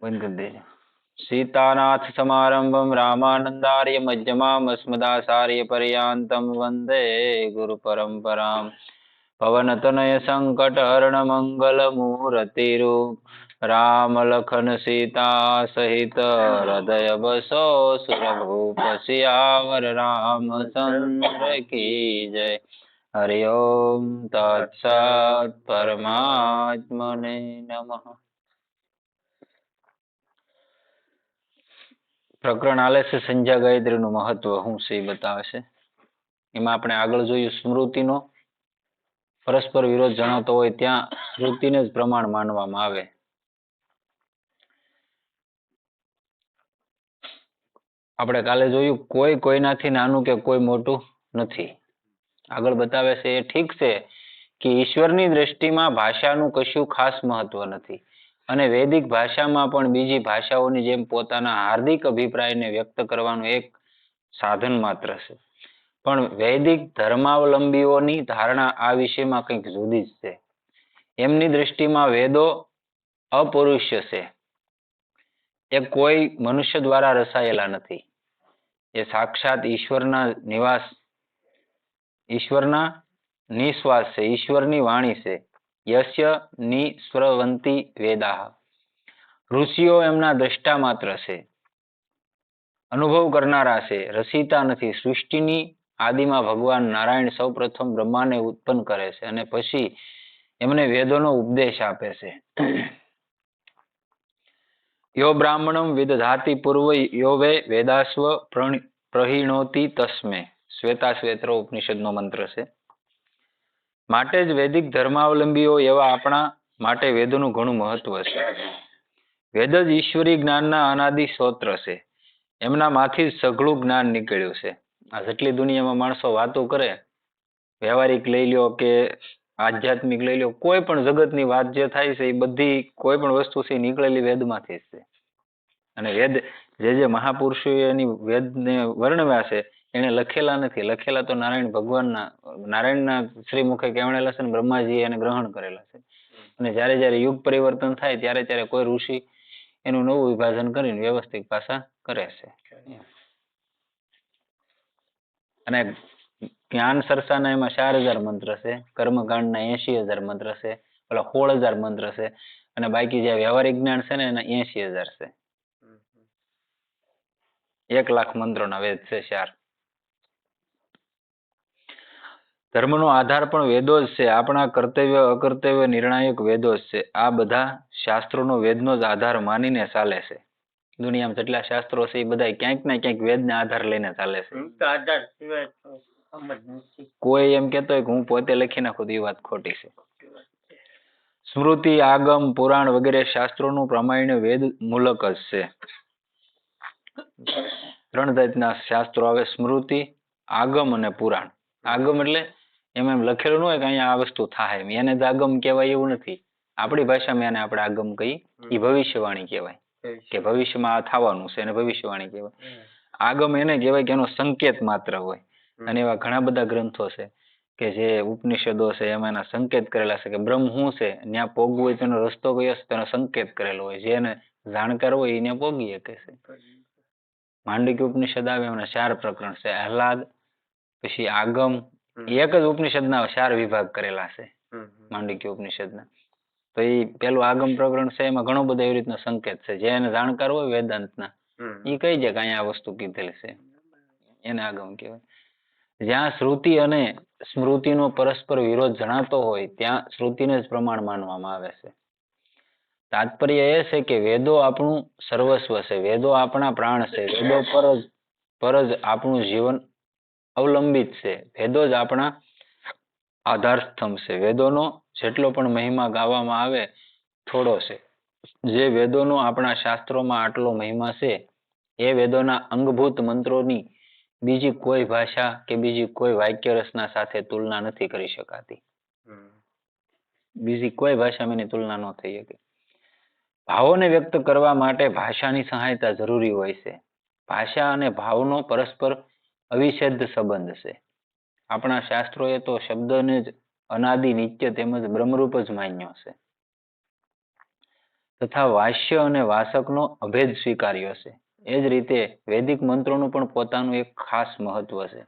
બંધ કરી દેજો. सीतानाथ समारंभम रामानंदार्य मध्यमाम अस्मदाचार्य पर्यांतम वंदे गुरु परंपराम पवनतनय संकट हरण मंगल मूर्तिरु राम लखन सीता सहित हृदय बसो सुरभूप सियावर रामचंद्र की जय. हरि ओम तत्सत् परमात्मने नमः. પ્રકરણ આલે છે સંધ્યા ગાયત્રીનું મહત્વ શું છે એ બતાવે છે. એમાં આપણે આગળ જોયું સ્મૃતિનો પરસ્પર વિરોધ જણાતો હોય ત્યાં સ્મૃતિને જ પ્રમાણ માનવામાં આવે. આપણે કાલે જોયું કોઈ કોઈનાથી નાનું કે કોઈ મોટું નથી. આગળ બતાવે છે એ ઠીક છે કે ઈશ્વરની દ્રષ્ટિમાં ભાષાનું કશું ખાસ મહત્વ નથી અને વૈદિક ભાષામાં પણ બીજી ભાષાઓની જેમ પોતાના હાર્દિક અભિપ્રાયને વ્યક્ત કરવાનું એક સાધન માત્ર છે. પણ વૈદિક ધર્માવલંબીઓની ધારણા આ વિષયમાં કંઈક જુદી જ છે. એમની દ્રષ્ટિમાં વેદો અપૌરુષય છે. એ કોઈ મનુષ્ય દ્વારા રચાયેલા નથી. એ સાક્ષાત ઈશ્વરના નિશ્વાસ છે, ઈશ્વરની વાણી છે. યસ્ય નિસ્રવંતી વેદાહ. ઋષિઓ એમના દ્રષ્ટા માત્ર છે, અનુભવ કરનારા છે, રચિતા નથી. સૃષ્ટિની આદિમાં ભગવાન નારાયણ સૌ પ્રથમ બ્રહ્માને ઉત્પન્ન કરે છે અને પછી એમને વેદોનો ઉપદેશ આપે છે. યો બ્રાહ્મણમ વિદધાતિ પૂર્વ યો વે વેદાસ્વ પ્રહિણોતિ તસ્મે. શ્વેતાશ્વેત્રો ઉપનિષદનો મંત્ર છે. માટે જ વૈદિક ધર્માવલંબીઓ એવા આપણા માટે વેદોનું ઘણું મહત્વ છે. વેદ જ ઈશ્વરી જ્ઞાનના અનાદિ સ્ત્રોત છે. એમનામાંથી જ સઘળું જ્ઞાન નીકળ્યું છે. આ જેટલી દુનિયામાં માણસો વાતો કરે, વ્યવહારિક લઈ લ્યો કે આધ્યાત્મિક લઈ લ્યો, કોઈ પણ જગતની વાત જે થાય છે એ બધી કોઈ પણ વસ્તુ છે નીકળેલી વેદમાંથી જ છે. અને વેદ જે મહાપુરુષોએ એની વેદને વર્ણવ્યા છે એને લખેલા નથી. લખેલા તો નારાયણના શ્રીમુખે કહેવાયેલા છે ને બ્રહ્માજીએ એને ગ્રહણ કરેલા છે. અને જ્યારે જ્યારે યુગ પરિવર્તન થાય ત્યારે ત્યારે કોઈ ઋષિ એનું નવું વિભાજન કરીને વ્યવસ્થિત પાછા કરે છે. અને જ્ઞાન સરસાના એમાં 4000 મંત્ર છે, કર્મકાંડના 80,000 મંત્ર છે, પેલા 16,000 મંત્ર છે અને બાકી જે વ્યવહારિક જ્ઞાન છે ને એના 80,000 છે. 1,00,000 મંત્રોના વેદ છે 4. ધર્મનો આધાર પણ વેદો જ છે. આપણા કર્તવ્ય અકર્તવ્ય નિર્ણાયક વેદો જ છે. આ બધા શાસ્ત્રોનો વેદનો જ આધાર માનીને ચાલે છે. દુનિયામાં જેટલા શાસ્ત્રો છે એ બધા ક્યાંક ને ક્યાંક વેદને આધાર લઈને ચાલે છે. કોઈ એમ કહેતો હોય કે હું પોતે લખી નાખું તો એ વાત ખોટી છે. સ્મૃતિ, આગમ, પુરાણ વગેરે શાસ્ત્રોનું પ્રામાણ્ય વેદ મૂલક જ છે. 3 જાતના શાસ્ત્રો આવે: સ્મૃતિ, આગમ અને પુરાણ. આગમ એટલે એમાં એમ લખેલું ન હોય કે અહીંયા આ વસ્તુ થાય, એને જ આગમ કહેવાય એવું નથી. આપણી ભાષામાં એને આપણે આગમ કહી, એ ભવિષ્યવાણી કહેવાય કે ભવિષ્યમાં આ થવાનું છે એને ભવિષ્યવાણી કહેવાય. આગમ એને કહેવાય કે એનો સંકેત માત્ર હોય. અને એવા ઘણા બધા ગ્રંથો છે કે જે ઉપનિષદો છે એમાં એના સંકેત કરેલા છે કે બ્રહ્મ શું છે, ત્યાં પોગવું હોય તેનો રસ્તો કયો છે તેનો સંકેત કરેલો હોય. જેને જાણકાર હોય એને પોગી શકે છે. માંડવી ઉપનિષદ આવે એના 4 પ્રકરણ છે. આહલાદ, પછી આગમ, એક જ ઉપનિષદના 4 વિભાગ કરેલા છે માંડવી ઉપનિષદના. તો એ પેલું આગમ પ્રકરણ છે એમાં ઘણો બધો એવી રીતના સંકેત છે. જે એને જાણકાર હોય વેદાંતના એ કહી જાય કે અહીંયા આ વસ્તુ કીધેલી છે, એને આગમ કહેવાય. જ્યાં શ્રુતિ અને સ્મૃતિનો પરસ્પર વિરોધ જણાતો હોય ત્યાં શ્રુતિને જ પ્રમાણ માનવામાં આવે છે. તાત્પર્ય એ છે કે વેદો આપણું સર્વસ્વ છે, વેદો આપણા પ્રાણ છે, વેદો પર જ આપણું જીવન અવલંબિત છે. વેદો જ આપણા આધાર સ્તંભ છે. વેદોનો જેટલો પણ મહિમા ગાવામાં આવે થોડો છે. જે વેદોનો આપણા શાસ્ત્રોમાં આટલો મહિમા છે એ વેદોના અંગભૂત મંત્રોની બીજી કોઈ ભાષા કે બીજી કોઈ વાક્ય રચના સાથે તુલના નથી કરી શકાતી. બીજી કોઈ ભાષામાં એની તુલના ન થઈ શકે. ભાવોને વ્યક્ત કરવા માટે ભાષાની સહાયતા જરૂરી હોય છે. ભાષા અને ભાવનો પરસ્પર અવિચ્છેદ્ય સંબંધ છે. આપણા શાસ્ત્રોએ તો શબ્દને જ અનાદિ, નિત્ય તેમજ બ્રહ્મરૂપ જ માન્યો છે. તથા વાસ્ય અને વાસકનો અભેદ સ્વીકાર્યો છે. એ જ રીતે વૈદિક મંત્રોનું પણ પોતાનું એક ખાસ મહત્વ છે.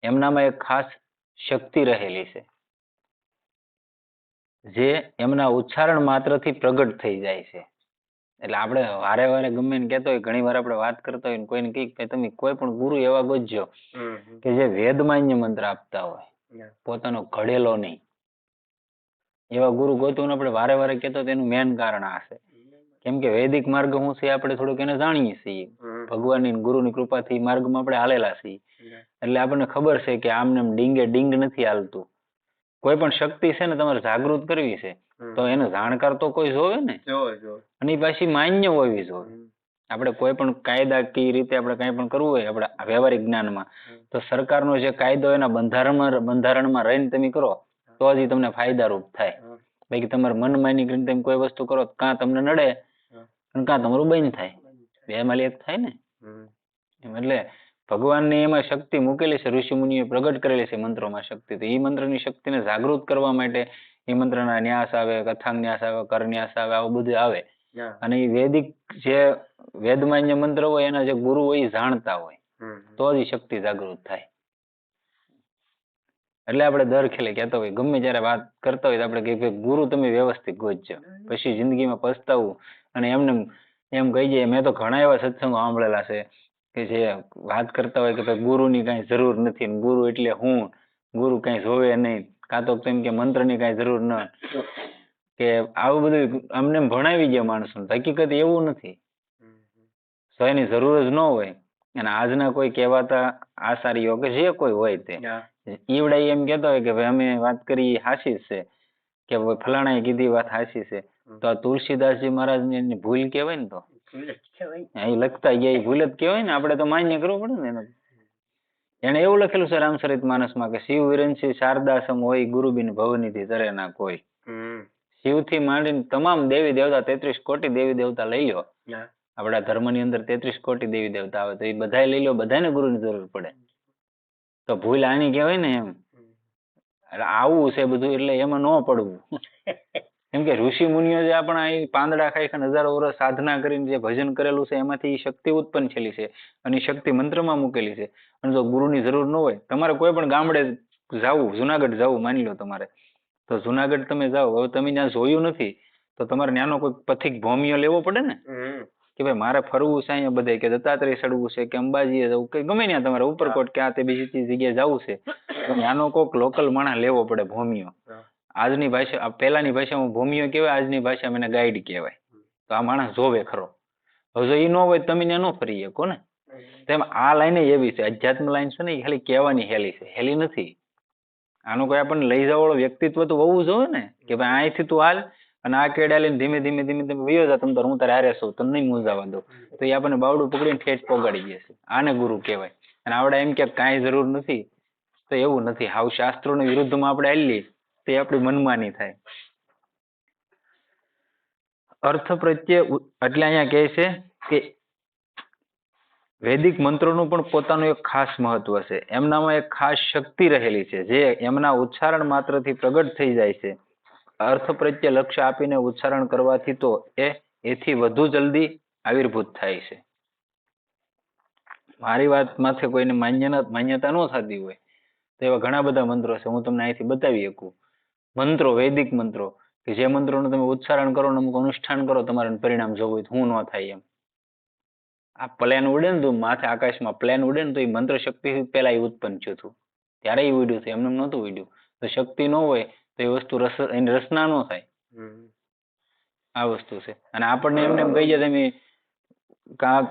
એમનામાં એક ખાસ શક્તિ રહેલી છે જે એમના ઉચ્ચારણ માત્રથી પ્રગટ થઈ જાય છે. એટલે આપણે વારે વારે ગમે ને કહેતો હોય, ઘણી વાર આપણે વાત કરતા હોય ને કોઈને કહીએ કે તમે કોઈ પણ ગુરુ એવા ગોતજો કે જે વેદમાન્ય મંત્ર આપતા હોય, પોતાનો ઘડેલો નહીં. એવા ગુરુ ગોતવું આપણે વારે વારે કહેતો તેનું મેન કારણ આ છે. કેમ કે વૈદિક માર્ગ શું છે આપણે થોડુંક એને જાણીએ છીએ. ભગવાનની ગુરુની કૃપાથી માર્ગમાં આપણે હાલેલા છીએ. એટલે આપણને ખબર છે કે આમને ડીંગે ડીંગ નથી હાલતું. કોઈ પણ શક્તિ છે ને તમારે જાગૃત કરવી છે તો એને જાણકાર તો કોઈ જોવે ને, અને પાછી માન્ય હોવી જોવે. આપણે કોઈ પણ કાયદાકીય રીતે આપણે કંઈ પણ કરવું હોય આપણે વ્યવહારિક જ્ઞાનમાં, તો સરકારનો જે કાયદો એના બંધારણમાં રહીને તમે કરો તો જ તમને ફાયદારૂપ થાય. બાકી તમારે મનમાની કરીને તમે કોઈ વસ્તુ કરો કાં તમને નડે અને કાં તમારું બંધ થાય, બેમાંથી એક થાય ને. એટલે ભગવાનની એમાં શક્તિ મૂકેલી છે, ઋષિ મુનિએ પ્રગટ કરેલી છે મંત્રોમાં શક્તિ. તો એ મંત્રની શક્તિને જાગૃત કરવા માટે એ મંત્રના ન્યાસ આવે, કથાંગ ન્યાસ આવે, કરન્યાસ આવે, આવું બધું આવે. અને એ વૈદિક જે વેદમાન્ય મંત્ર હોય એના જે ગુરુ હોય એ જાણતા હોય તો જ એ શક્તિ જાગૃત થાય. એટલે આપણે દર ખેલે કહેતા હોય, ગમે જ્યારે વાત કરતા હોય તો આપણે કહીએ ગુરુ તમે વ્યવસ્થિત ગોતજો, પછી જિંદગીમાં પસ્તાવું. અને એમને એમ કહી જાય, મેં તો ઘણા એવા સત્સંગો સાંભળેલા છે કે જે વાત કરતા હોય કે ભાઈ ગુરુની કાંઈ જરૂર નથી, ગુરુ એટલે હું, ગુરુ કાંઈ જોવે નહીં, કાં તો તેમ કે મંત્રની કાંઈ જરૂર ન, કે આવું બધું અમને ભણાવી ગયા માણસોને. હકીકત એવું નથી, તો એની જરૂર જ ન હોય. અને આજના કોઈ કહેવાતા આચાર્યો કે જે કોઈ હોય તે ઈવડા એમ કહેતા હોય કે ભાઈ અમે વાત કરી હાચી છે, કે ફલાણાએ કીધી વાત હાચી છે, તો આ તુલસીદાસજી મહારાજની એની ભૂલ કહેવાય ને, તો એ લખતા ગયા એ ભૂલ જ કહેવાય ને. આપણે તો માન્ય કરવું પડે ને. એને એવું લખેલું છે રામચરિત માનસમાં કે શિવ વિરંશી શારદાસમ હોય, ગુરુબિન ભવનિધિ તરે ના કોઈ. શિવથી માંડીને તમામ દેવી દેવતા 33 કોટી દેવી દેવતા લઈ લો. આપણા ધર્મની અંદર 33 કોટી દેવી દેવતા આવે તો એ બધા લઈ લો, બધાને ગુરુની જરૂર પડે. તો ભૂલ આની કહેવાય ને એમ. એટલે આવું છે બધું, એટલે એમાં ન પડવું. કેમ કે ઋષિ મુનિઓ જે આપણા અહીં પાંદડા ખાઈ ખાઈને હજારો વર્ષ સાધના કરીને જે ભજન કરેલું છે એમાંથી શક્તિ ઉત્પન્ન થયેલી છે અને શક્તિ મંત્રમાં મૂકેલી છે. અને જો ગુરુની જરૂર ન હોય, તમારે કોઈ પણ ગામડે જવું, જુનાગઢ જવું માની લો તમારે, તો જુનાગઢ તમે જાઓ, હવે તમે ત્યાં જોયું નથી તો તમારે ત્યાંનો કોઈ પથિક ભોમિયો લેવો પડે ને, કે ભાઈ મારે ફરવું છે અહીંયા બધે, કે દત્તાત્રેય ચડવું છે, કે અંબાજીએ જવું, કે ગમે ત્યાં તમારે ઉપરકોટ કે આ તે બીજી જગ્યાએ જવું છે, તો ત્યાંનો કોઈક લોકલ માણસ લેવો પડે ભોમિયો. આજની ભાષા, પહેલાની ભાષામાં ભોમિયો કહેવાય, આજની ભાષામાં એને ગાઈડ કહેવાય. તો આ માણસ જોવે ખરો. હવે જો એ ન હોય તમે ત્યાં ન ફરી શકો ને. તેમ આ લાઈન એવી છે, અધ્યાત્મ લાઈન છે ને, એ ખાલી કહેવાની હેલી છે, હેલી નથી. આનું કોઈ આપણને લઈ જવાળું વ્યક્તિત્વ તો હોવું જોઈએ ને, કે ભાઈ અહીંથી તું હાલ અને આ કેડા લઈને ધીમે ધીમે ધીમે ધીમે વયો જા, તમ તો હું તારે હારે છું, તને નહીં મૂંઝાવા દઉં. તો એ આપણને બાવડું પકડીને ઠેઠ પોગાડી જશે. આને ગુરુ કહેવાય. અને આપણે એમ કે કાંઈ જરૂર નથી, તો એવું નથી. હાવ શાસ્ત્રોની વિરુદ્ધમાં આપણે હાલીએ તે આપણી મનમાની થાય. અર્થ પ્રત્યે એટલે અહીંયા કહે છે કે વૈદિક મંત્રોનું પણ પોતાનું એક ખાસ મહત્વ છે. એમનામાં એક ખાસ શક્તિ રહેલી છે જે એમના ઉચ્ચારણ માત્રથી પ્રગટ થઈ જાય છે. અર્થ પ્રત્યે લક્ષ્ય આપીને ઉચ્ચારણ કરવાથી તો એથી વધુ જલ્દી આવિર્ભૂત થાય છે. મારી વાત માથે કોઈને માન્યતા ન થતી હોય તો એવા ઘણા બધા મંત્રો છે, હું તમને અહીંથી બતાવી શકું. મંત્રો, વૈદિક મંત્રો, કે જે મંત્રોનું તમે ઉચ્ચારણ કરો ને અમુક અનુષ્ઠાન કરો, તમારે પરિણામ જોવું હોય તો હું ન થાય એમ. આ પ્લેન ઉડે ને, તો માથે આકાશમાં પ્લેન ઉડે ને, તો એ મંત્ર શક્તિ પહેલા એ ઉત્પન્ન થયું હતું, ત્યારે એ ઉડ્યું હતું, એમને નહોતું ઉડ્યું. તો શક્તિ ન હોય તો એ વસ્તુ એની રચના ન થાય. આ વસ્તુ છે. અને આપણને એમને એમ કહી જાય તમે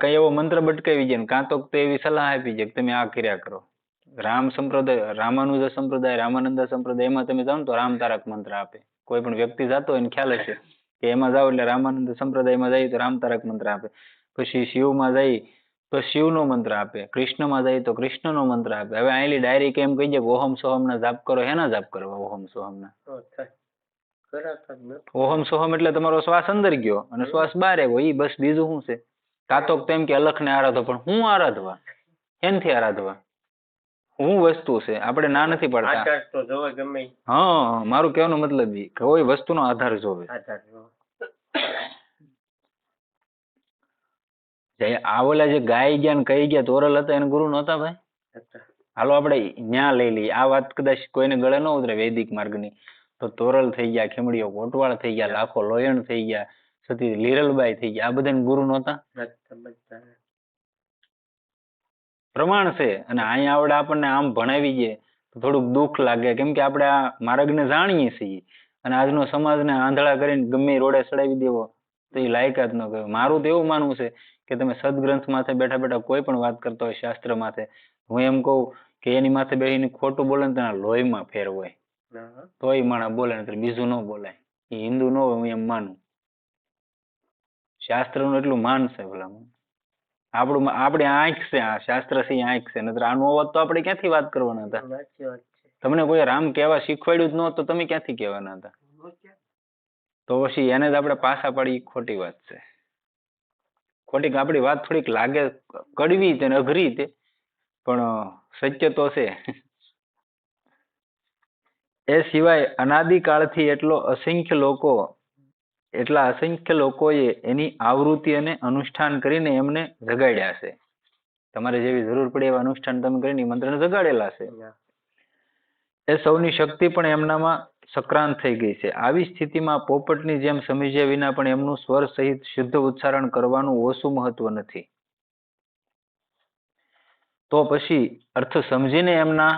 કઈ એવો મંત્ર બટકાવી જાય, કાં તો એવી સલાહ આપી જાય કે તમે આ કર્યા કરો. રામ સંપ્રદાય, રામાનુજ સંપ્રદાય, રામાનંદ સંપ્રદાય, એમાં તમે જાઓ ને તો રામ તારક મંત્ર આપે. કોઈ પણ વ્યક્તિ જતો હોય એને ખ્યાલ હશે કે એમાં જાઓ એટલે રામાનંદ સંપ્રદાયમાં જાય તો રામ તારક મંત્ર આપે. પછી શિવમાં જાય તો શિવનો મંત્ર આપે, કૃષ્ણમાં જાય તો કૃષ્ણનો મંત્ર આપે. હવે આયલી ડાયરેક્ટ એમ કહી જાય ઓહમ સોહમ ના જાપ કરો, હેના જાપ કરવા ઓહમ સોહમ ના? ઓહમ સોહમ એટલે તમારો શ્વાસ અંદર ગયો અને શ્વાસ બહાર આવ્યો, ઈ બસ. બીજું શું છે? કાતો તેમ કે અલખને આરાધો, પણ હું આરાધવા? એનથી આરાધવા? હું વસ્તુ છે? આપણે ના નથી પાડતા. હા, મારું કહેવાનો મતલબ કોઈ વસ્તુનો આધાર જોવે. આ ઓલા જે ગાય ગયા ને કહી ગયા તોરલ હતા એને ગુરુ નહોતા ભાઈ? હાલો આપણે ન્યા લઈ લઈએ. આ વાત કદાચ કોઈને ગળે ન ઉતરે વૈદિક માર્ગની, તો તોરલ થઈ ગયા, ખેમડીઓ કોટવાળ થઈ ગયા, લાખો લોયણ થઈ ગયા, સતી લીરલબાઈ થઈ ગયા, આ બધાને ગુરુ નહોતા? પ્રમાણ છે. અને અહીંયા આવડે આપણને આમ ભણાવી દે તો થોડુંક દુઃખ લાગે, કેમ કે આપણે આ માર્ગને જાણીએ છીએ અને આજનો સમાજને આંધળા કરીને ગમે રોડે ચડાવી દેવો તો એ લાયકાત ન કહેવાય. મારું તો એવું માનવું છે કે તમે સદગ્રંથ માથે બેઠા બેઠા કોઈ પણ વાત કરતા હોય શાસ્ત્ર માથે, હું એમ કહું કે એની માથે બેસીને ખોટું બોલે ને તેના લોહીમાં ફેર હોય તોય માણસ બોલે, ને બીજું ન બોલાય. એ હિન્દુ ન હોય, હું એમ માનું. શાસ્ત્રનું એટલું માન છે ભલામણ. આપણી આંખ છે, આ શાસ્ત્ર છે આંખ છે, નતર આનો અવાજ તો આપણે ક્યાંથી વાત કરવાના હતા? તમને કોઈ રામ કહેવા શીખવાડ્યું જ ન તો તમે ક્યાંથી કહેવાના હતા? તો પછી એને જ આપણે પાછા પાડી, ખોટી વાત છે. ખોટી આપણી વાત થોડીક લાગે કડવી તે અઘરી તે, પણ સત્ય તો છે. એ સિવાય અનાદિકાળથી એટલા અસંખ્ય લોકોએ એની આવૃત્તિ અને અનુષ્ઠાન કરીને એમને જગાડ્યા છે. તમારે જેવી જરૂર પડે એવા અનુષ્ઠાન તમે કરીને મંત્રને જગાડેલા છે. એ સૌની શક્તિ પણ એમનામાં સક્રાંત થઈ ગઈ છે. આવી સ્થિતિમાં પોપટની જેમ સમજ્યા વિના પણ એમનું સ્વર સહિત શુદ્ધ ઉચ્ચારણ કરવાનું ઓછું મહત્વ નથી. તો પછી અર્થ સમજીને એમના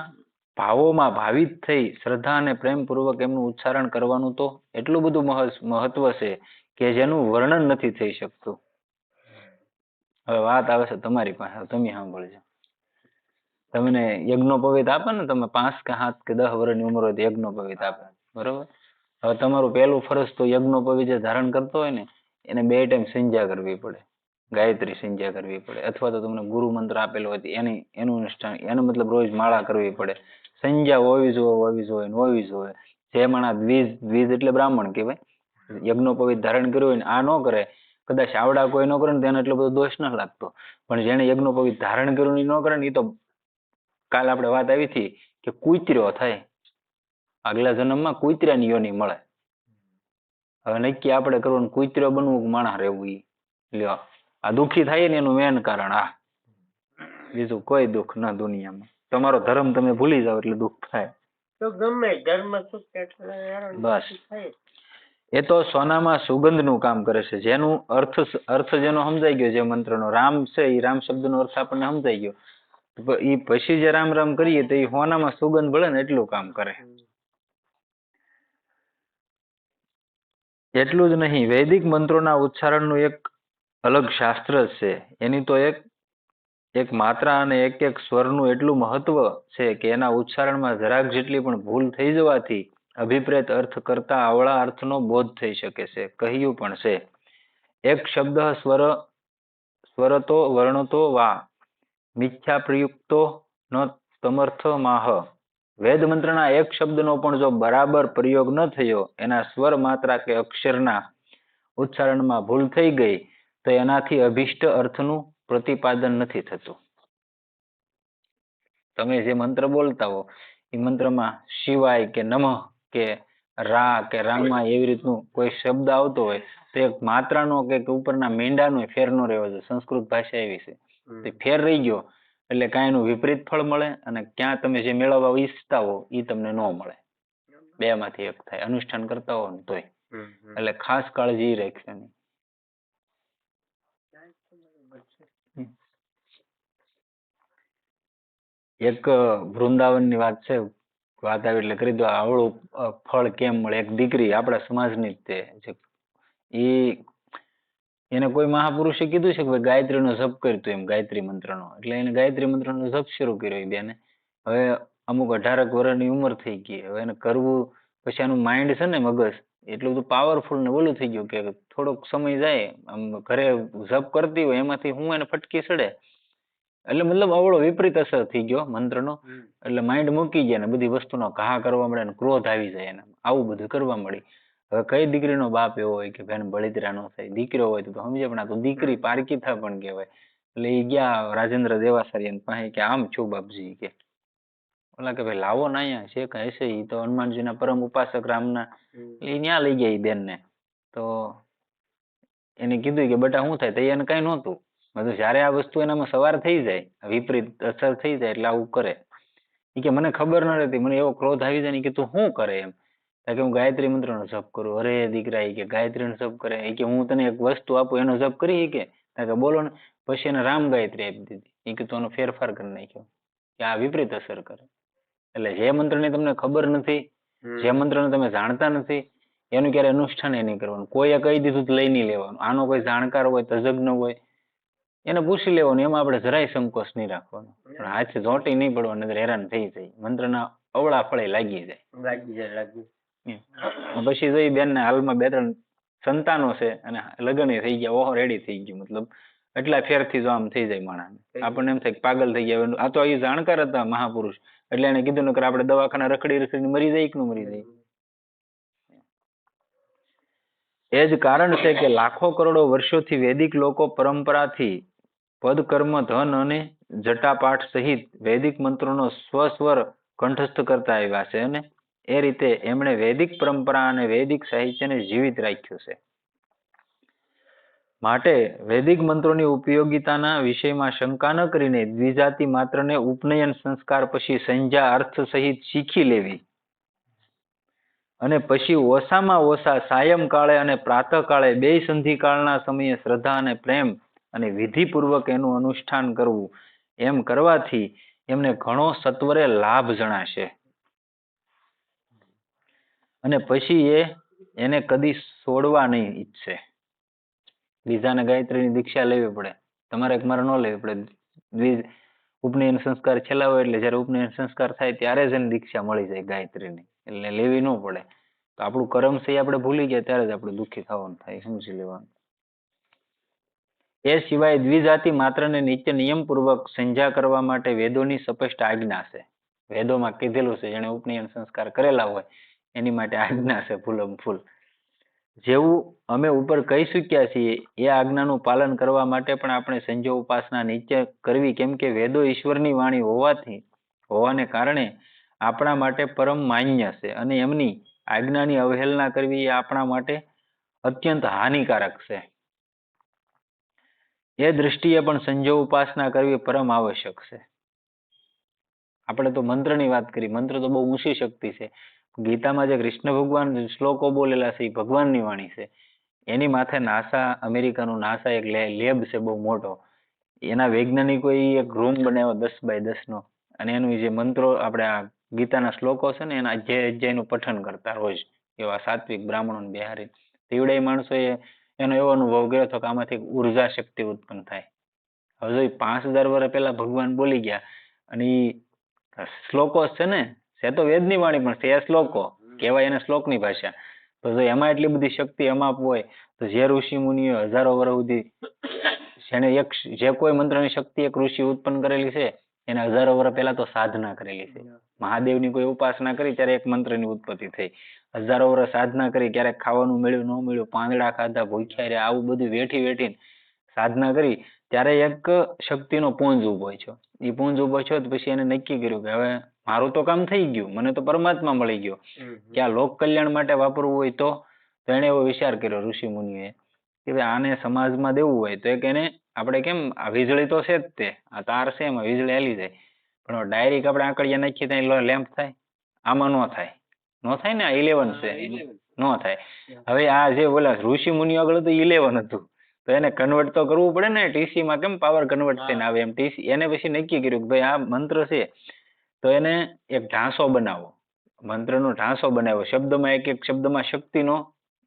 ભાવોમાં ભાવિત થઈ શ્રદ્ધા અને પ્રેમપૂર્વક એમનું ઉચ્ચારણ કરવાનું તો એટલું બધું મહત્વ છે કે જેનું વર્ણન નથી થઈ શકતું. હવે વાત આવે છે તમારી પાસે, તમે સાંભળજો. તમને યજ્ઞોપવિત આપે ને, તમે 5 કે 7 કે 10 વર્ષની ઉંમર હોય તો યજ્ઞોપવિત આપે, બરોબર? હવે તમારું પહેલું ફરજ તો યજ્ઞોપવિત જે ધારણ કરતો હોય ને એને 2 ટાઈમ સંધ્યા કરવી પડે, ગાયત્રી સંધ્યા કરવી પડે, અથવા તો તમને ગુરુ મંત્ર આપેલો હોય એનું અનુષ્ઠાન, એનો મતલબ રોજ માળા કરવી પડે. સંધ્યા હોવી જોઈએ. જે માણસ દ્વિજ એટલે બ્રાહ્મણ કહેવાય, યજ્ઞોપવિત ધારણ કર્યું હોય ને આ ન કરે, કદાચ આવડા કોઈ ન કરે ને તેને એટલો બધો દોષ ન લાગતો, પણ જેને યજ્ઞોપવિત ધારણ કર્યું એ ન કરે ને, એ તો કાલ આપણે વાત આવી હતી કે કૂતર્યો થાય, આગલા જન્મમાં કૂતરાની યોની મળે. હવે નક્કી આપણે કરવું કૂતર્યો બનવું કે માણસ રહેવું. લ્યો, આ દુઃખી થાય ને એનું મેન કારણ આ, બીજું કોઈ દુઃખ ન દુનિયામાં. તમારો ધર્મ તમે ભૂલી જાઓ એટલે દુઃખ થાય. બસ એ તો સોનામાં સુગંધનું કામ કરે છે. જેનું અર્થ જેનો સમજાઈ ગયો, જે મંત્રનો રામ છે એ રામ શબ્દનો અર્થ આપણને સમજાઈ ગયો, એ પછી જે રામ રામ કરીએ તો એ સોનામાં સુગંધ ભળે ને એટલું કામ કરે. એટલું જ નહીં, વૈદિક મંત્રોના ઉચ્ચારણનું એક અલગ શાસ્ત્ર છે. એની તો એક માત્રા અને એક સ્વરનું એટલું મહત્વ છે કે એના ઉચ્ચારણમાં જરાક જેટલી પણ ભૂલ થઈ જવાથી અભિપ્રેત અર્થ કરતા આવળા અર્થનો બોધ થઈ શકે છે. કહ્યું પણ છે, એક શબ્દ સ્વરતો વર્ણતો વા મિથ્યા પ્રયુક્તો ન તમર્થ માહ. વેદ મંત્રના એક શબ્દનો પણ જો બરાબર પ્રયોગ ન થયો, એના સ્વર માત્રા કે અક્ષરના ઉચ્ચારણમાં ભૂલ થઈ ગઈ તો એનાથી અભિષ્ટ અર્થનું પ્રતિપાદન નથી થતું. તમે જે મંત્ર બોલતા હો એ મંત્રમાં શિવાય કે નમઃ કે રા કે રામા એવી રીતનું કોઈ શબ્દ આવતો હોય તો એક માત્રાનો કે ઉપરના મીંડાનો ફેર ન રહેવો જોઈએ. સંસ્કૃત ભાષા એવી છે, તે ફેર રહી ગયો એટલે કાંઈ એનું વિપરીત ફળ મળે, અને ક્યાં તમે જે મેળવવા ઈચ્છતા હો એ તમને ન મળે. 2 માંથી એક થાય, અનુષ્ઠાન કરતા હો ને તોય. એટલે ખાસ કાળજી રાખવાની. એક વૃંદાવનની વાત છે, વાત આવી એટલે કરી દો. આવડું ફળ કેમ મળે? એક દીકરી આપણા સમાજની જ તે, એને કોઈ મહાપુરુષે કીધું છે કે ગાયત્રીનો જપ કરતો, એમ ગાયત્રી મંત્રનો, એટલે એને ગાયત્રી મંત્રનો જપ શરૂ કર્યો એ બેને. હવે અમુક 18 વર્ષની ઉંમર થઈ ગઈ, હવે એને કરવું, પછી આનું માઇન્ડ છે ને મગજ એટલું બધું પાવરફુલ ને ઓલું થઈ ગયું કે થોડોક સમય જાય આમ ઘરે જપ કરતી હોય એમાંથી હું એને ફટકી ચડે, એટલે મતલબ અવળો વિપરીત અસર થઈ ગયો મંત્રનો. એટલે માઇન્ડ મૂકી ગયા ને બધી વસ્તુનો ઘા કરવા મળે ને ક્રોધ આવી જાય એને, આવું બધું કરવા મળી. હવે કઈ દીકરીનો બાપ એવો હોય કે બેન બળિતરા ન થાય? દીકરો હોય તો સમજે, પણ આ તો દીકરી પારકી થા પણ કહેવાય. એટલે એ ગયા રાજેન્દ્ર દેવાચાર્ય પાસે કે આમ છું બાપજી કે. ઓલા કે ભાઈ લાવો ને અહીંયા છે કઈ હશે, એ તો હનુમાનજીના પરમ ઉપાસક રામના, એટલે ત્યાં લઈ ગયા એ બેનને. તો એને કીધું કે બેટા શું થાય? તો એને કઈ નહોતું. બધું જ્યારે આ વસ્તુ એનામાં સવાર થઈ જાય, વિપરીત અસર થઈ જાય એટલે આવું કરે. એ કે મને ખબર ન રહેતી, મને એવો ક્રોધ આવી જાય ને કે તું શું કરે એમ. કે હું ગાયત્રી મંત્રનો જપ કરું. અરે દીકરા, એ કે ગાયત્રીનો જપ કરે, એ કે હું તને એક વસ્તુ આપું એનો જપ કરી કે બોલો ને. પછી એને રામ ગાયત્રી આપી દીધી. એ કે તો એનો ફેરફાર કરી નાખ્યો કે આ વિપરીત અસર કરે. એટલે જે મંત્રની તમને ખબર નથી, જે મંત્રને તમે જાણતા નથી, એનું ક્યારે અનુષ્ઠાન નહીં કરવાનું. કોઈએ કહી દીધું તો લઈ નહીં લેવાનું. આનો કોઈ જાણકાર હોય, તજજ્ઞ હોય, એને પૂછી લેવાનું. એમાં આપણે જરાય સંકોચ નહીં રાખવાનો. પણ હાથે જોટી નહીં પડવાનું, નહીંતર હેરાન થઈ જાય. મંત્રના અવળા ફળે લાગી જાય. પછી જો બેન ને હાલમાં 2-3 સંતાનો છે અને લગ્ન થઈ ગયા, ઓહો રેડી થઈ ગયું. મતલબ એટલા ફેરથી જો આમ થઈ જાય માણસ. આપણને એમ થાય પાગલ થઈ ગયા. આ તો એ જાણકાર હતા મહાપુરુષ, એટલે એને કીધું નકર આપણે દવાખાના રખડી મરી જાય કે ન મરી જાય. એ જ કારણ છે કે લાખો કરોડો વર્ષોથી વૈદિક લોકો પરંપરાથી પદ કર્મ ધન અને જટાપાઠ સહિત વૈદિક મંત્રોનો સ્વસ્વર કંઠસ્થ કરતા આવ્યા છે. અને એ રીતે એમણે વૈદિક પરંપરા અને વૈદિક સાહિત્યને જીવિત રાખ્યું છે. માટે વૈદિક મંત્રોની ઉપયોગિતાના વિષયમાં શંકા ન કરીને દ્વિજાતિ માત્રને ઉપનયન સંસ્કાર પછી સંજ્ઞા અર્થ સહિત શીખી લેવી અને પછી ઓછામાં ઓછા સાયંકાળે અને પ્રાતઃકાળે 2 સંધિકાળના સમયે શ્રદ્ધા અને પ્રેમ અને વિધિપૂર્વક એનું અનુષ્ઠાન કરવું. એમ કરવાથી એમને ઘણો સત્વરે લાભ જણાશે અને પછી એને કદી છોડવા નહીં ઈચ્છે. બીજાને ગાયત્રીની દીક્ષા લેવી પડે, તમારે મારે ન લેવી પડે. ઉપનયન સંસ્કાર છેલ્લા હોય એટલે જયારે ઉપનયન સંસ્કાર થાય ત્યારે જ એને દીક્ષા મળી જાય ગાયત્રીની, એટલે લેવી ન પડે. તો આપણું કર્મ છે આપણે ભૂલી ગયા ત્યારે જ આપણે દુઃખી થવાનું થાય, સમજી લેવાનું. એ સિવાય દ્વિજાતિ માત્રને નિત્ય નિયમપૂર્વક સંધ્યા કરવા માટે વેદોની સ્પષ્ટ આજ્ઞા છે. વેદોમાં કીધેલું છે, જેને ઉપનયન સંસ્કાર કરેલા હોય એની માટે આજ્ઞા છે ફૂલમ ફૂલ. જેવું અમે ઉપર કહી ચૂક્યા છીએ એ આજ્ઞાનું પાલન કરવા માટે પણ આપણે સંજ્ઞા ઉપાસના નિત્ય કરવી, કેમ કે વેદો ઈશ્વરની વાણી હોવાને કારણે આપણા માટે પરમ માન્ય છે અને એમની આજ્ઞાની અવહેલના કરવી એ આપણા માટે અત્યંત હાનિકારક છે. એ દ્રષ્ટિએ પણ સંજ્ઞા ઉપાસના કરવી પરમ આવશ્યક છે. આપણે તો મંત્રની વાત કરી, મંત્ર તો બહુ ઊંચી શક્તિ છે. ગીતામાં જે કૃષ્ણ ભગવાન શ્લોકો બોલેલા છે એ ભગવાનની વાણી છે. એની માથે નાસા, અમેરિકાનું નાસા એક લેબ છે બહુ મોટો. એના વૈજ્ઞાનિકોએ એક રૂમ બનાવ્યો 10x10 નો, અને એનું જે મંત્રો આપણે આ ગીતાના શ્લોકો છે ને એના અધ્યાયનું પઠન કરતા રોજ, એવા સાત્વિક બ્રાહ્મણોને બિહારી. તેવડે માણસોએ એનો એવો અનુભવ કર્યો હતો કે આમાંથી ઉર્જા શક્તિ ઉત્પન્ન થાય. હવે 5000 વર્ષ પહેલા ભગવાન બોલી ગયા અને એ શ્લોકો છે ને, છે તો વેદની વાણી પણ છે શ્લોકો કહેવાય, એને શ્લોકની ભાષા. તો જો એમાં એટલી બધી શક્તિ અમાપ હોય તો જે ઋષિ મુનિઓ હજારો વર્ષ સુધી જેને જે કોઈ મંત્રની શક્તિ એક ઋષિ ઉત્પન્ન કરેલી છે એને હજારો વર્ષ પહેલા તો સાધના કરેલી છે. મહાદેવની કોઈ ઉપાસના કરી ત્યારે એક મંત્રની ઉત્પત્તિ થઈ. હજારો વર્ષ સાધના કરી, ક્યારેક ખાવાનું મળ્યું ન મળ્યું, પાંદડા ખાધા, ભૂખ્યા રહ્યા, આવું બધું વેઠીને સાધના કરી ત્યારે એક શક્તિનો પુંજ ઉભો થયો. એ પુંજ ઉભો થયો તો પછી એને નક્કી કર્યું કે હવે મારું તો કામ થઈ ગયું, મને તો પરમાત્મા મળી ગયો, કે આ લોક કલ્યાણ માટે વાપરવું હોય તો એને એવો વિચાર કર્યો ઋષિ મુનિએ કે આને સમાજમાં દેવું હોય તો એક એને આપણે કેમ આ વીજળી તો છે જ, તે આ તાર છે એમાં વીજળી હાલી જાય, પણ ડાયરેક્ટ આપણે આંકડિયા નાખીએ ત્યાં લેમ્પ થાય, આમાં ન થાય ને. આ 11 છે, ન થાય. હવે આ જે બોલા ઋષિ મુનિ આગળ હતું 11 હતું, તો એને કન્વર્ટ તો કરવું પડે ને. ટીસી માં કેમ પાવર કન્વર્ટ થઈને આવે એમ ટીસી એને પછી નક્કી કર્યું કે ભાઈ આ મંત્ર છે તો એને એક ઢાંસો બનાવો, મંત્રનો ઢાંસો બનાવ્યો. શબ્દમાં એક શબ્દમાં શક્તિનો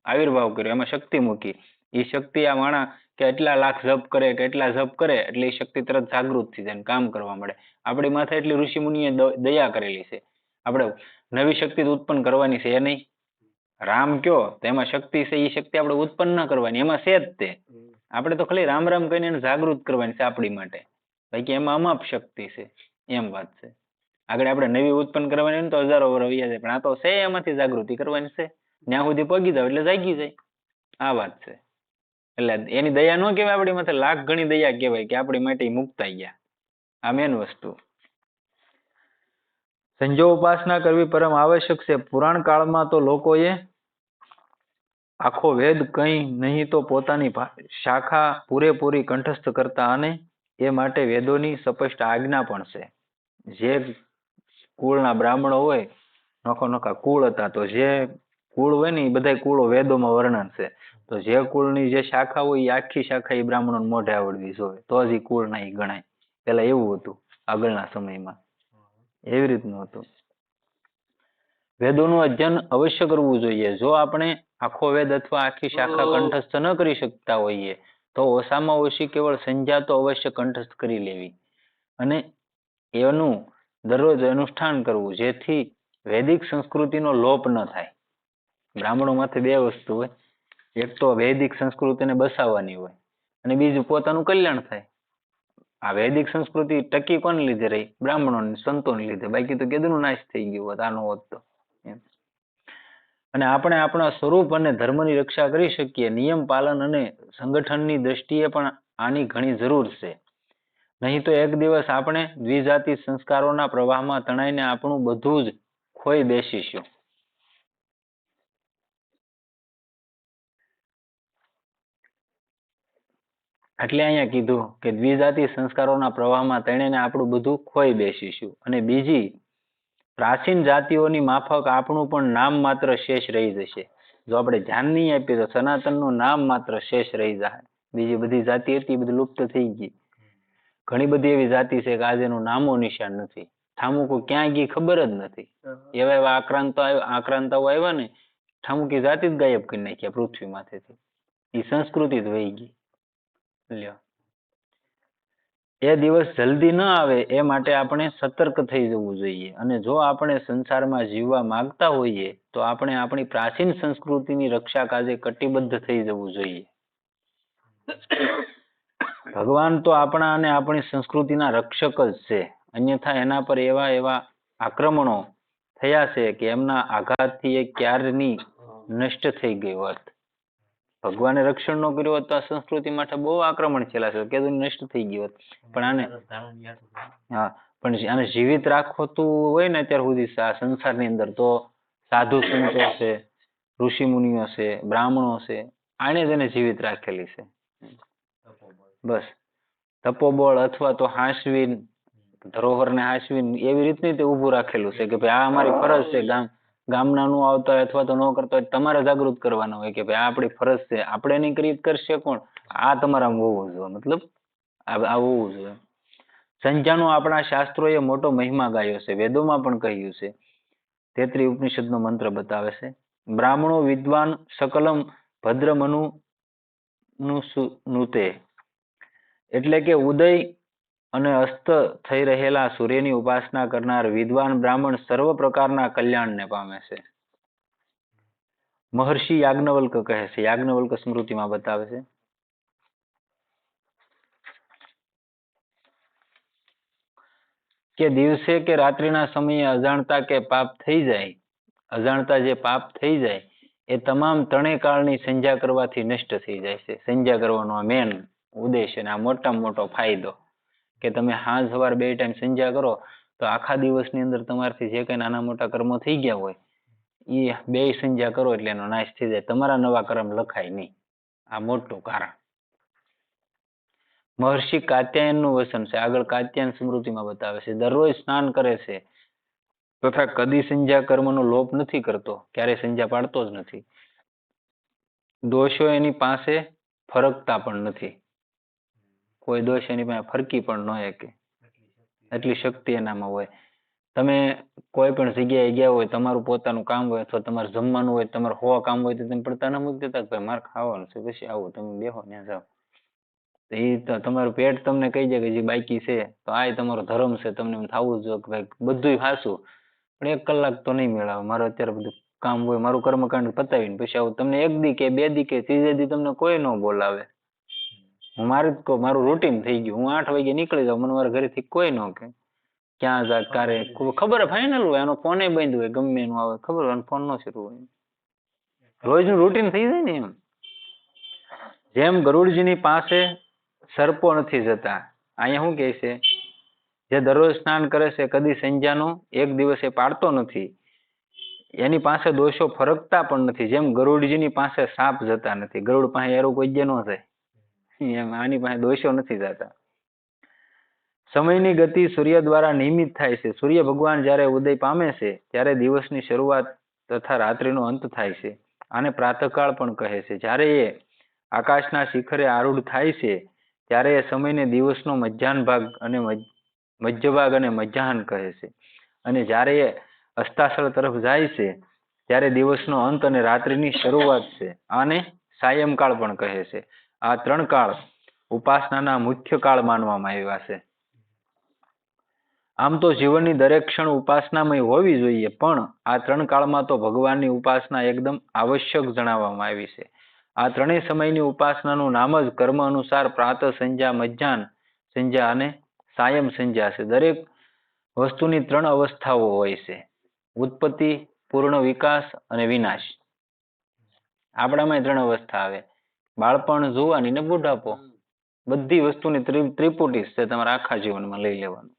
આવિર્ભાવ કર્યો, એમાં શક્તિ મૂકી. એ શક્તિ આ માણા કે એટલા લાખ જપ કરે કે એટલા જપ કરે એટલે એ શક્તિ તરત જાગૃત થઈ જાય, કામ કરવા મળે. આપણી માથે એટલી ઋષિ મુનિએ દયા કરેલી છે. આપણે નવી શક્તિ ઉત્પન્ન કરવાની છે એ નહીં. રામ કયો તો એમાં શક્તિ છે, એ શક્તિ આપણે ઉત્પન્ન ન કરવાની, એમાં છે જ તે. આપણે તો ખાલી રામ રામ કહીને એને જાગૃત કરવાની છે આપણી માટે, બાકી એમાં અમાપ શક્તિ છે, એમ વાત છે. આગળ આપણે નવી ઉત્પન્ન કરવાની તો હજારો વર્ષ વયા જાય, પણ આ તો છે એમાંથી જાગૃતિ કરવાની છે. ત્યાં સુધી પગી જાવ એટલે જાગી જાય, આ વાત છે. એટલે એની દયા ન કહેવાય આપણી માથે, લાખ ગણી દયા કહેવાય કે આપણી માટે મુક્તાઈ ગયા. આ મેન વસ્તુ. સંજ્ઞા ઉપાસના કરવી પરમ આવશ્યક છે. પુરાણ કાળમાં તો લોકોએ આખો વેદ કંઈ નહીં તો પોતાની શાખા પૂરેપૂરી કંઠસ્થ કરતા, અને એ માટે વેદોની સ્પષ્ટ આજ્ઞા પણ છે. જે કુળના બ્રાહ્મણો હોય, નોખા નોખા કુળ હતા, તો જે કુળ હોય ને એ બધા કુળો વેદોમાં વર્ણન છે. તો જે કુળની જે શાખા હોય એ આખી શાખા એ બ્રાહ્મણોને મોઢે આવડવી જોઈએ, તો જ એ કુળના એ ગણાય. પેલા એવું હતું આગળના સમયમાં, એવી રીતનું હતું. વેદોનું અધ્યયન અવશ્ય કરવું જોઈએ. જો આપણે આખો વેદ અથવા આખી શાખા કંઠસ્થ ન કરી શકતા હોઈએ તો ઓછામાં ઓછી કેવળ સંજ્ઞા તો અવશ્ય કંઠસ્થ કરી લેવી, અને એનું દરરોજ અનુષ્ઠાન કરવું, જેથી વૈદિક સંસ્કૃતિનો લોપ ન થાય. બ્રાહ્મણો માથે બે વસ્તુ હોય, એક તો વૈદિક સંસ્કૃતિને બસાવવાની હોય, અને બીજું પોતાનું કલ્યાણ થાય. આ વૈદિક સંસ્કૃતિ ટકી કોને લીધે રહી? બ્રાહ્મણોને સંતોને લીધે. બાકી તો કેદુનું નાશ થઈ ગયું હોત આનો હોત તો. અને આપણે આપણા સ્વરૂપ અને ધર્મની રક્ષા કરી શકીએ. નિયમ પાલન અને સંગઠનની દ્રષ્ટિએ પણ આની ઘણી જરૂર છે. નહીં તો એક દિવસ આપણે દ્વિજાતિ સંસ્કારોના પ્રવાહમાં તણાઈને આપણું બધું જ ખોઈ બેસીશું. એટલે અહીંયા કીધું કે દ્વિજાતિ સંસ્કારોના પ્રવાહમાં તણાઈને આપણું બધું ખોઈ બેસીશું. અને બીજી પ્રાચીન જાતિઓની માફક આપણું પણ નામ માત્ર શેષ રહી જશે. જો આપણે ધ્યાન નહીં આપીએ તો સનાતનનું નામ માત્ર શેષ રહી જાય. બીજી બધી જાતિ હતી બધી લુપ્ત થઈ ગઈ. ઘણી બધી એવી જાતિ છે કે આજે એનું નામો નિશાન નથી. ઠામુકો ક્યાં ગઈ ખબર જ નથી. એવા એવા આક્રાંતાઓ આવ્યા ને, ઠામુકી જાતિ જ ગાયબ કરી નાખ્યા પૃથ્વીમાંથી. એ સંસ્કૃતિ જ વહી ગઈ. લ્યો, એ દિવસ જલ્દી ન આવે એ માટે આપણે સતર્ક થઈ જવું જોઈએ. અને જો આપણે સંસારમાં જીવવા માંગતા હોઈએ તો આપણે આપણી પ્રાચીન સંસ્કૃતિની રક્ષા કાજે કટિબદ્ધ થઈ જવું જોઈએ. ભગવાન તો આપણા અને આપણી સંસ્કૃતિના રક્ષક જ છે. અન્યથા એના પર એવા એવા આક્રમણો થયા છે કે એમના આઘાતથી એ ક્યારની નષ્ટ થઈ ગઈ હોત. ભગવાને રક્ષણ ન કર્યું હોત તો આ સંસ્કૃતિ માટે બહુ આક્રમણ થયેલા છે, કે નષ્ટ થઈ ગયું હોત. પણ આને જીવિત રાખતું હોય ને અત્યાર સુધી આ સંસારની અંદર, તો સાધુ સંતો છે, ઋષિ મુનિઓ છે, બ્રાહ્મણો છે, આને જ એને જીવિત રાખેલી છે. બસ તપોબળ અથવા તો હાંસવીન, ધરોહરને હાંસવીન એવી રીતની તે ઊભું રાખેલું છે કે ભાઈ આ અમારી ફરજ છે. ગામના નું આવતા હોય અથવા તો ન કરતા હોય તમારે જાગૃત કરવાના હોય કે ભાઈ આ આપણી ફરજ છે. આપણે નહીં કરી કરશે કોણ? આ તમારામાં હોવું જોઈએ. મતલબ આ હોવું જોઈએ. સંજ્ઞાનો આપણા શાસ્ત્રોએ મોટો મહિમા ગાયો છે. વેદોમાં પણ કહ્યું છે. 33 ઉપનિષદનો મંત્ર બતાવે છે. બ્રાહ્મણો વિદ્વાન સકલમ ભદ્ર મનુ નુતે, એટલે કે ઉદય અને અસ્ત થઈ રહેલા સૂર્યની ઉપાસના કરનાર વિદ્વાન બ્રાહ્મણ સર્વ પ્રકારના કલ્યાણને પામે છે. મહર્ષિ યાજ્ઞવલ્ક કહે છે. યાજ્ઞવલ્ક સ્મૃતિમાં બતાવે છે કે દિવસે કે રાત્રિના સમયે અજાણતા કે પાપ થઈ જાય, અજાણતા જે પાપ થઈ જાય એ તમામ ત્રણેય કાળની સંજ્ઞા કરવાથી નષ્ટ થઈ જાય છે. સંજ્ઞા કરવાનો આ મેન ઉદ્દેશ અને આ મોટામાં મોટો ફાયદો કે તમે સાંજ સવાર બે ટાઈમ સંજ્ઞા કરો તો આખા દિવસની અંદર તમારાથી જે કઈ નાના મોટા કર્મો થઈ ગયા હોય એ બે સંજ્ઞા કરો એટલે એનો નાશ થઈ જાય. તમારા નવા કર્મ લખાય નહીં. આ મોટું કારણ. મહર્ષિ કાત્યાયનનું વચન છે. આગળ કાત્યાયન સ્મૃતિમાં બતાવે છે. દરરોજ સ્નાન કરે છે તથા કદી સંજ્ઞા કર્મનો લોપ નથી કરતો, ક્યારેય સંજ્ઞા પાડતો જ નથી. દોષો એની પાસે ફરકતા પણ નથી. કોઈ દોષ એની પાસે ફરકી પણ ન શકે એટલી શક્તિ એનામાં હોય. તમે કોઈ પણ જગ્યાએ ગયા હોય, તમારું પોતાનું કામ હોય અથવા તમારે જમવાનું હોય, તમારે 100 કામ હોય તો તમે પડતા ના મૂકી દેતા ભાઈ મારે ખાવાનું છે પછી આવું, તમે બેહો ત્યાં જાઓ. એ તમારું પેટ તમને કહી જાય કે જે બાકી છે તો આ તમારો ધર્મ છે, તમને એમ થવું જોઈએ કે ભાઈ બધું હાસું પણ 1 કલાક તો નહીં મેળવે, મારે અત્યારે બધું કામ હોય, મારું કર્મકાંડ પતાવીને પછી આવું. તમને 1 દી કે 2 દી કે 3 દી તમને કોઈ ન બોલાવે. હું મારું રૂટીન થઈ ગયું. હું 8 વાગે નીકળી જાઉં, મને મારા ઘરેથી કોઈ ન કે ક્યાં જા કારે ખબર ફાઇનલ હોય. આનો ફોને બંધ હોય, ગમે એનું આવે ખબર હોય, ફોન નો શરૂ હોય. રોજનું રૂટીન થઈ જાય ને એમ. જેમ ગરુડજીની પાસે સર્પો નથી જતા, અહીંયા શું કહે છે? જે દરરોજ સ્નાન કરે છે, કદી સંજ્ઞાનો એક દિવસ એ પાડતો નથી, એની પાસે દોષો ફરકતા પણ નથી. જેમ ગરુડજીની પાસે સાપ જતા નથી, ગરુડ પાસે એરો કોઈ જે ન જાય, એમ આની પાસે દોષો નથી જતા. સમયની ગતિ સૂર્ય દ્વારા નિયમિત થાય છે. સૂર્ય ભગવાન જ્યારે ઉદય પામે છે ત્યારે દિવસની શરૂઆત તથા રાત્રિનો અંત થાય છે. આને પ્રાતઃકાળ પણ કહે છે. જ્યારે એ આકાશના શિખરે આરૂઢ થાય છે ત્યારે એ સમયને દિવસનો મધ્યાહન ભાગ અને મધ્ય ભાગ અને મધ્યાહન કહે છે. અને જ્યારે એ અસ્તાચળ તરફ જાય છે ત્યારે દિવસનો અંત અને રાત્રિની શરૂઆત છે. આને સાયંકાળ પણ કહે છે. આ 3 કાળ ઉપાસનાના મુખ્ય કાળ માનવામાં આવ્યા છે. આમ તો જીવનની દરેક ક્ષણ ઉપાસનામય હોવી જોઈએ, પણ આ 3 કાળમાં તો ભગવાનની ઉપાસના એકદમ આવશ્યક જણાવવામાં આવી છે. આ 3 સમયની ઉપાસનાનું નામ જ કર્મ અનુસાર પ્રાતઃ સંધ્યા, મધ્યાહન સંધ્યા અને સાયમ સંધ્યા છે. દરેક વસ્તુની 3 અવસ્થાઓ હોય છે: ઉત્પત્તિ, પૂર્ણ વિકાસ અને વિનાશ. આપણામાં 3 અવસ્થા આવે: બાળપણ, જુવાની ને બુઢાપો. બધી વસ્તુની ત્રિપુટી છે, તમારા આખા જીવનમાં લઈ લેવાનું.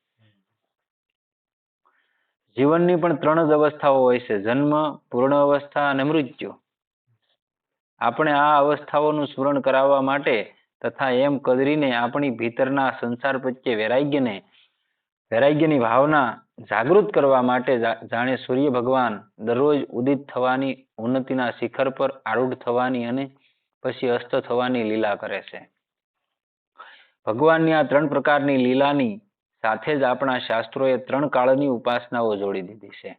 જીવનની પણ 3 જ અવસ્થાઓ હોય છે: જન્મ, પૂર્ણ અવસ્થા અને મૃત્યુ. આપણે આ અવસ્થાઓનું સ્મરણ કરાવવા માટે તથા એમ કરીને આપણી ભીતરના સંસાર પ્રત્યે વૈરાગ્યની ભાવના જાગૃત કરવા માટે જાણે સૂર્ય ભગવાન દરરોજ ઉદિત થવાની, ઉન્નતિના શિખર પર આરૂઢ થવાની અને પછી અસ્ત થવાની લીલા કરે છે. ભગવાનની આ 3 પ્રકારની લીલાની સાથે જ આપણા શાસ્ત્રોએ 3 કાળની ઉપાસનાઓ જોડી દીધી છે.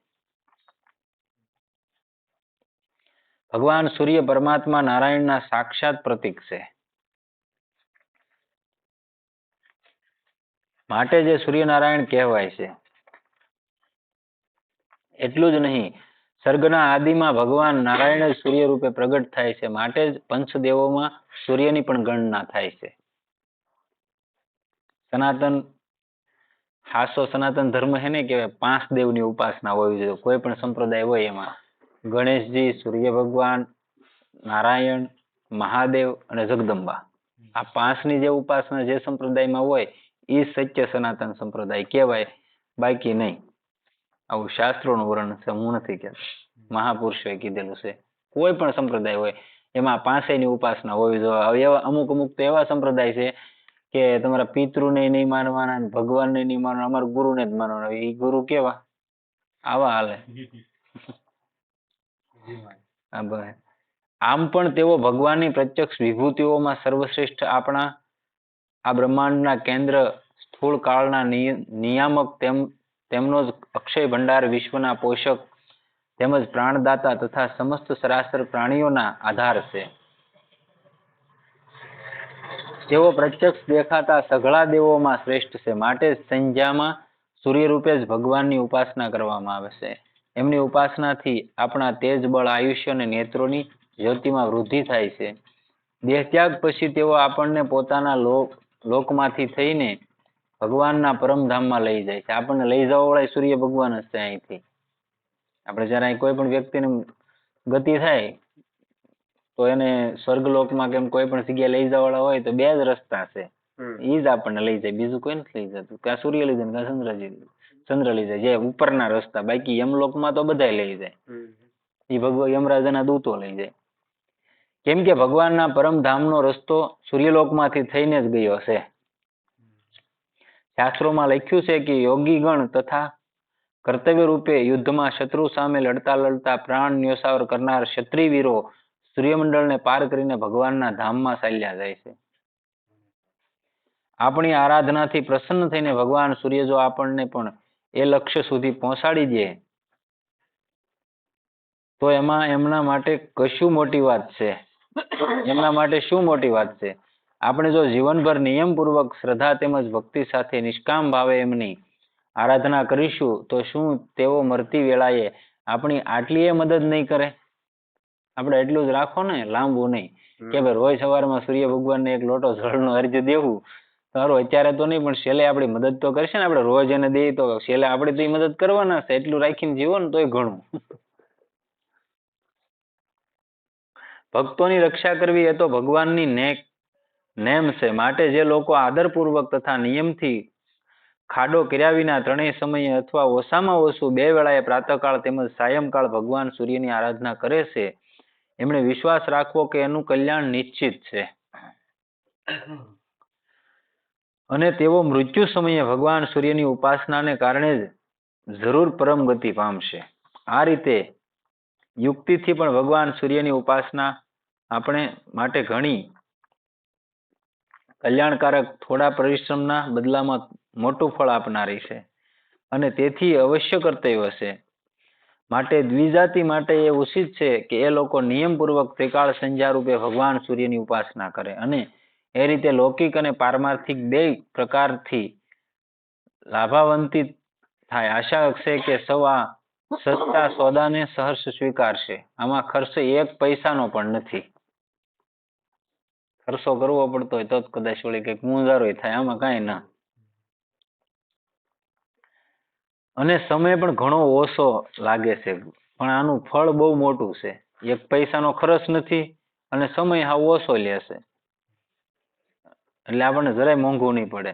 ભગવાન સૂર્ય પરમાત્મા નારાયણના સાક્ષાત પ્રતીક છે. માટે જે સૂર્યનારાયણ કહેવાય છે. એટલું જ નહીં, સર્ગના આદિમાં ભગવાન નારાયણ જ સૂર્ય રૂપે પ્રગટ થાય છે. માટે જ પંચદેવોમાં સૂર્યની પણ ગણના થાય છે. સનાતન ધર્મ હેને કહેવાય 5 દેવની ઉપાસના હોવી જોઈએ. કોઈ પણ સંપ્રદાય હોય એમાં ગણેશજી, સૂર્ય ભગવાન, નારાયણ, મહાદેવ અને જગદંબા, આ 5ની જે ઉપાસના જે સંપ્રદાયમાં હોય એ સત્ય સનાતન સંપ્રદાય કહેવાય, બાકી નહીં. આવું શાસ્ત્રોનું વર્ણન છે, હું નથી કહેતો, મહાપુરુષોએ કીધેલું છે. કોઈ પણ સંપ્રદાય હોય એમાં 5ની ઉપાસના હોવી જોઈએ. એવા અમુક તો એવા સંપ્રદાય છે કે તમારા પિતૃને નહીં માનવાના, ભગવાનને નહીં માનવાના, અમારા ગુરુને જ માનવાના. એ ગુરુ કેવા? આવા હાલે. આમ પણ તેઓ ભગવાનની પ્રત્યક્ષ વિભૂતિઓમાં સર્વશ્રેષ્ઠ, આપણા આ બ્રહ્માંડના કેન્દ્ર, સ્થૂળ કાળના નિયામક, તેમનો જ અક્ષય ભંડાર, વિશ્વના પોષક તેમજ પ્રાણદાતા તથા સમસ્ત સરાસર પ્રાણીઓના આધાર છે. તેઓ પ્રત્યક્ષ દેખાતા સઘળા દેવોમાં શ્રેષ્ઠ છે. માટે સંધ્યામાં સૂર્ય રૂપે જ ભગવાનની ઉપાસના કરવામાં આવે છે. એમની ઉપાસનાથી આપણા તેજ, બળ, આયુષ્ય અને નેત્રોની જ્યોતિમાં વૃદ્ધિ થાય છે. દેહત્યાગ પછી તેઓ આપણને પોતાના લોકમાંથી થઈને ભગવાનના પરમધામમાં લઈ જાય છે. આપણને લઈ જવા વાળા સૂર્ય ભગવાન જ છે. અહીંથી આપણે જયારે કોઈ પણ વ્યક્તિને ગતિ થાય તો એને સ્વર્ગલોકમાં કેમ કોઈ પણ જગ્યાએ લઈ જવા વાળા હોય તો 2 જ રસ્તા છે. એ જ આપણને લઈ જાય, બીજું કોઈ નથી લઈ જતું. ક્યાં સૂર્ય લઈ જાય, ક્યાં ચંદ્ર લઈ જાય, જે ઉપરના રસ્તા. બાકી યમલોકમાં તો બધા લઈ જાય, એ ભગવાન યમરાજાના દૂતો લઈ જાય. કેમ કે ભગવાનના પરમધામનો રસ્તો સૂર્યલોકમાંથી થઈને જ ગયો છે. શાસ્ત્રોમાં લખ્યું છે કે યોગીગણ તથા કર્તવ્ય રૂપે યુદ્ધમાં શત્રુ સામે લડતા પ્રાણ ન્યોછાવર કરનાર ક્ષત્રિય વીરો સૂર્યમંડળને પાર કરીને ભગવાનના ધામમાં ચાલ્યા જાય છે. આપણી આરાધનાથી પ્રસન્ન થઈને ભગવાન સૂર્ય જો આપણને પણ એ લક્ષ્ય સુધી પહોંચાડી દે તો એમાં એમના માટે કશું મોટી વાત છે. એમના માટે શું મોટી વાત છે? આપણે જો જીવનભર નિયમપૂર્વક શ્રદ્ધા તેમજ ભક્તિ સાથે નિષ્કામ ભાવે એમની આરાધના કરીશું તો શું તેઓ મરતી વેળાએ આપણી આટલી મદદ નહીં કરે? આપણે એટલું જ રાખો ને, લાંબુ નહીં કે ભાઈ રોજ સવારમાં સૂર્ય ભગવાનને 1 લોટો જળનો અર્ઘ્ય દેવું. સારું, અત્યારે તો નહીં, પણ છેલ્લે આપણી મદદ તો કરશે ને. આપણે રોજ એને દઈએ તો છેલ્લે આપણે તો મદદ કરવાના છે. એટલું રાખીને જીવો ને તોય ઘણું. ભક્તોની રક્ષા કરવી એ તો ભગવાનની નેમ છે. માટે જે લોકો આદરપૂર્વક તથા નિયમથી ખાડો કર્યા વિના ત્રણેય સમયે અથવા ઓછામાં ઓછું 2 વેળાએ પ્રાતઃકાળ તેમજ સાયંકાળ ભગવાન સૂર્યની આરાધના કરે છે એમણે વિશ્વાસ રાખવો કે એનું કલ્યાણ નિશ્ચિત છે અને તેઓ મૃત્યુ સમયે ભગવાન સૂર્યની ઉપાસનાને કારણે જ જરૂર પરમ ગતિ પામશે. આ રીતે યુક્તિથી પણ ભગવાન સૂર્યની ઉપાસના આપણે માટે ઘણી કલ્યાણકારક, થોડા પરિશ્રમના બદલામાં મોટું ફળ આપનારી છે અને તેથી અવશ્ય કર્તવ્ય છે. માટે દ્વિજાતિ માટે એ ઉચિત છે કે એ લોકો નિયમપૂર્વક ત્રિકાળ સંધ્યા રૂપે ભગવાન સૂર્યની ઉપાસના કરે અને એ રીતે લૌકિક અને પારમાર્થિક 2 પ્રકારથી લાભાન્વિત થાય. આશા છે કે સૌ આ સસ્તા સોદાને સહર્ષ સ્વીકારશે. આમાં ખર્ચ 1 પૈસાનો પણ નથી. ખર્ચો કરવો પડતો હોય તો જ કદાચ વળી કંઈક મુંજારો થાય, આમાં કાંઈ ના. અને સમય પણ ઘણો ઓછો લાગે છે પણ આનું ફળ બહુ મોટું છે. 1 પૈસાનો ખર્ચ નથી અને સમય હાવ ઓછો લેશે એટલે આપણને જરાય મોંઘું નહીં પડે.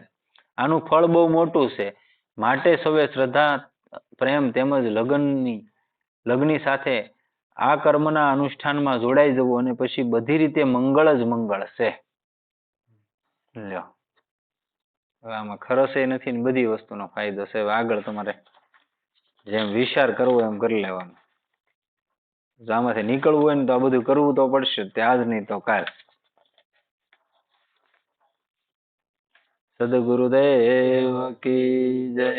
આનું ફળ બહુ મોટું છે. માટે સૌએ શ્રદ્ધા, પ્રેમ તેમજ લગ્નની સાથે આ કર્મના અનુષ્ઠાનમાં જોડાઈ જવું અને પછી બધી રીતે મંગળ જ મંગળ છે. લ્યો, હવે આમાં ખરસ એ નથી ને બધી વસ્તુનો ફાયદો છે. હવે આગળ તમારે જેમ વિચાર કરવો એમ કરી લેવાનો. આમાંથી નીકળવું હોય ને તો આ બધું કરવું તો પડશે, ત્યાં જ નહીં તો કાલ. સદગુરુદેવ કી જય.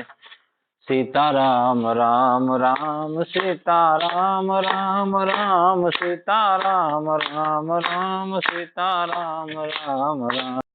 સીતારામ રામ રામ સીતારામ રામ રામ સીતારામ રામ રામ સીતારામ રામ રામ.